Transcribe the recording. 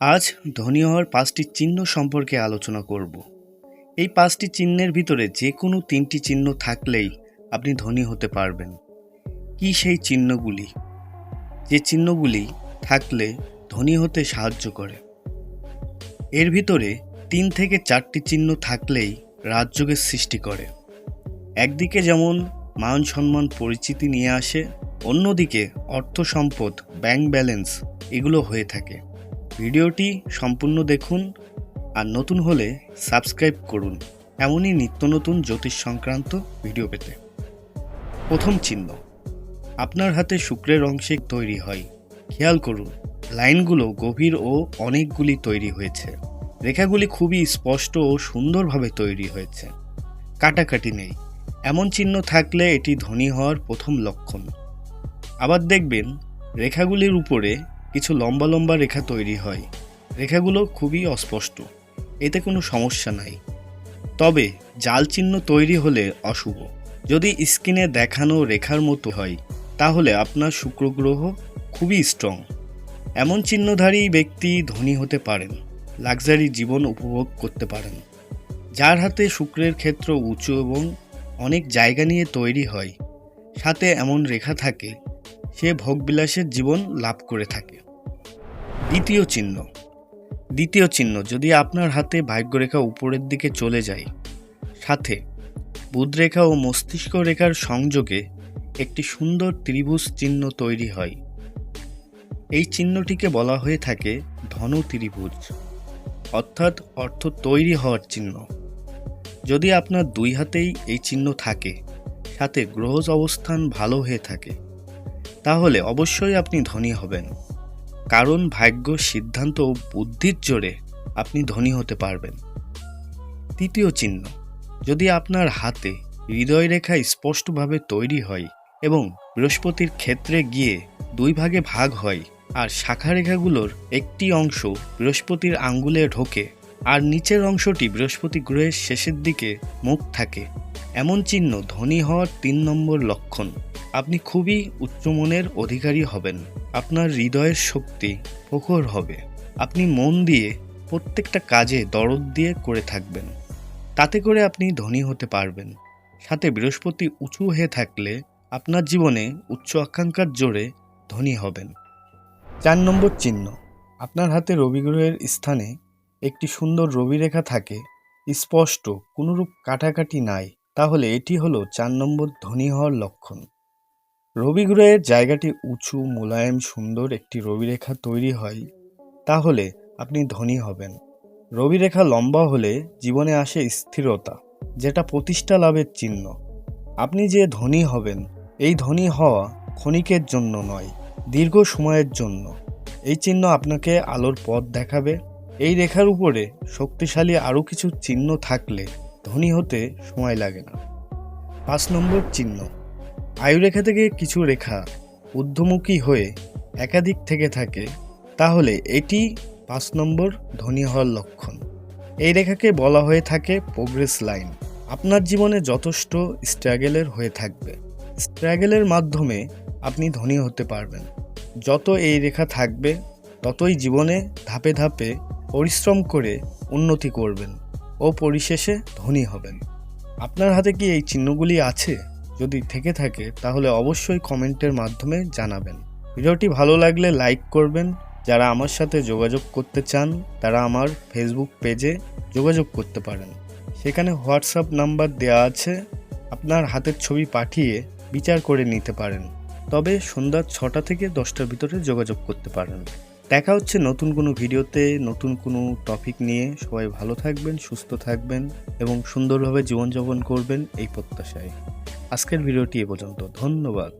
আজ ধনী হওয়ার 5টি চিহ্ন সম্পর্কে আলোচনা করব। এই 5টি চিহ্নের ভিতরে যে কোনো 3টি চিহ্ন থাকলেই আপনি ধনী হতে পারবেন। কি সেই চিহ্নগুলি? যে চিহ্নগুলি থাকলে ধনী হতে সাহায্য করে। এর ভিতরে 3 থেকে 4টি চিহ্ন থাকলেই রাজযোগের সৃষ্টি করে। একদিকে যেমন মান সম্মান পরিচিতি নিয়ে আসে, অন্যদিকে অর্থ সম্পদ, ব্যাংক ব্যালেন্স এগুলো হয়ে থাকে। ভিডিওটি সম্পূর্ণ দেখুন আর নতুন হলে সাবস্ক্রাইব করুন এমনই নিত্য নতুন জ্যোতিষ সংক্রান্ত ভিডিও পেতে। প্রথম চিহ্ন, আপনার হাতে শুক্রের অংশে তৈরি হয়। খেয়াল করুন, লাইনগুলো গভীর ও অনেকগুলি তৈরি হয়েছে। রেখাগুলি খুবই স্পষ্ট ও সুন্দরভাবে তৈরি হয়েছে, কাটাকাটি নেই। এমন চিহ্ন থাকলে এটি ধনী হওয়ার প্রথম লক্ষণ। আবার দেখবেন রেখাগুলির উপরে কিছু লম্বা লম্বা রেখা তৈরি হয়। রেখাগুলো খুবই অস্পষ্ট, এতে কোনো সমস্যা নাই। তবে জাল চিহ্ন তৈরি হলে অশুভ। যদি স্ক্রিনে দেখানো রেখার মতো হয় তাহলে আপনার শুক্র গ্রহ খুবই স্ট্রং। এমন চিহ্নধারী ব্যক্তি ধনী হতে পারেন, লাক্সারি জীবন উপভোগ করতে পারেন। যার হাতে শুক্রের ক্ষেত্র উঁচু এবং অনেক জায়গা নিয়ে তৈরি হয়, সাথে এমন রেখা থাকে, সে ভোগবিলাসের জীবন লাভ করে থাকে। দ্বিতীয় চিহ্ন, যদি আপনার হাতে ভাগ্যরেখা উপরের দিকে চলে যায়, সাথে বুধরেখা ও মস্তিষ্ক রেখার সংযোগে একটি সুন্দর ত্রিভুজ চিহ্ন তৈরি হয়, এই চিহ্নটিকে বলা হয়ে থাকে ধন ত্রিভুজ, অর্থাৎ অর্থ তৈরি হওয়ার চিহ্ন। যদি আপনার দুই হাতেই এই চিহ্ন থাকে, সাথে গ্রহ অবস্থান ভালো হয়ে থাকে, তাহলে অবশ্যই আপনি ধনী হবেন। কারণ ভাগ্য, সিদ্ধান্ত ও বুদ্ধির জোরে আপনি ধনী হতে পারবেন। তৃতীয় চিহ্ন, যদি আপনার হাতে হৃদয় রেখা স্পষ্টভাবে তৈরি হয় এবং বৃহস্পতির ক্ষেত্রে গিয়ে 2 ভাগে ভাগ হয়, আর শাখা রেখাগুলোর একটি অংশ বৃহস্পতির আঙ্গুলে ঢোকে আর নিচের অংশটি বৃহস্পতি গ্রহের শেষের দিকে মুখ থাকে, এমন চিহ্ন ধনী হওয়ার 3 নম্বর লক্ষণ। আপনি খুবই উচ্চমনের অধিকারী হবেন। আপনার হৃদয়ের শক্তি প্রখর হবে। আপনি মন দিয়ে প্রত্যেকটা কাজে দরদ দিয়ে করে থাকবেন, তাতে করে আপনি ধনী হতে পারবেন। সাথে বৃহস্পতি উঁচু হয়ে থাকলে আপনার জীবনে উচ্চ আকাঙ্ক্ষার জোরে ধনী হবেন। 4 নম্বর চিহ্ন, আপনার হাতে রবি গ্রহের স্থানে একটি সুন্দর রবি রেখা থাকে, স্পষ্ট, কোনোরূপ কাটাকাটি নাই, তাহলে এটি হলো 4 নম্বর ধনী হওয়ার লক্ষণ। রবি গ্রহের জায়গাটি উঁচু, মোলায়েম, সুন্দর একটি রবি রেখা তৈরি হয়, তাহলে আপনি ধনী হবেন। রবি রেখা লম্বা হলে জীবনে আসে স্থিরতা, যেটা প্রতিষ্ঠা লাভের চিহ্ন। আপনি যে ধনী হবেন, এই ধনী হওয়া ক্ষণিকের জন্য নয়, দীর্ঘ সময়ের জন্য। এই চিহ্ন আপনাকে আলোর পথ দেখাবে। এই রেখার উপরে শক্তিশালী আরও কিছু চিহ্ন থাকলে ধনী হতে সময় লাগে না। 5 নম্বর চিহ্ন, আয়ুরেখা থেকে কিছু রেখা ঊর্ধ্বমুখী হয়ে একাধিক থেকে থাকে, তাহলে এটি 5 নম্বর ধনী হওয়ার লক্ষণ। এই রেখাকে বলা হয়ে থাকে প্রোগ্রেস লাইন। আপনার জীবনে যথেষ্ট স্ট্রাগলের হয়ে থাকবে। স্ট্রাগলের মাধ্যমে আপনি ধনী হতে পারবেন। যত এই রেখা থাকবে, ততই জীবনে ধাপে ধাপে পরিশ্রম করে উন্নতি করবেন ও পরিশেষে ধনী হবেন। আপনার হাতে কি এই চিহ্নগুলি আছে? যদি থেকে থাকে তাহলে অবশ্যই কমেন্টের মাধ্যমে জানাবেন। ভিডিওটি ভালো লাগলে লাইক করবেন। যারা আমার সাথে যোগাযোগ করতে চান তারা আমার ফেসবুক পেজে যোগাযোগ করতে পারেন। সেখানে হোয়াটসঅ্যাপ নাম্বার দেওয়া আছে, আপনার হাতের ছবি পাঠিয়ে বিচার করে নিতে পারেন। তবে সন্ধ্যা 6টা থেকে 10টার ভিতরে যোগাযোগ করতে পারেন। দেখা হচ্ছে নতুন কোনো ভিডিওতে, নতুন কোনো টপিক নিয়ে। সবাই ভালো থাকবেন, সুস্থ থাকবেন এবং সুন্দরভাবে জীবনযাপন করবেন এই প্রত্যাশায়। আজকের ভিডিওটি এ পর্যন্ত। ধন্যবাদ।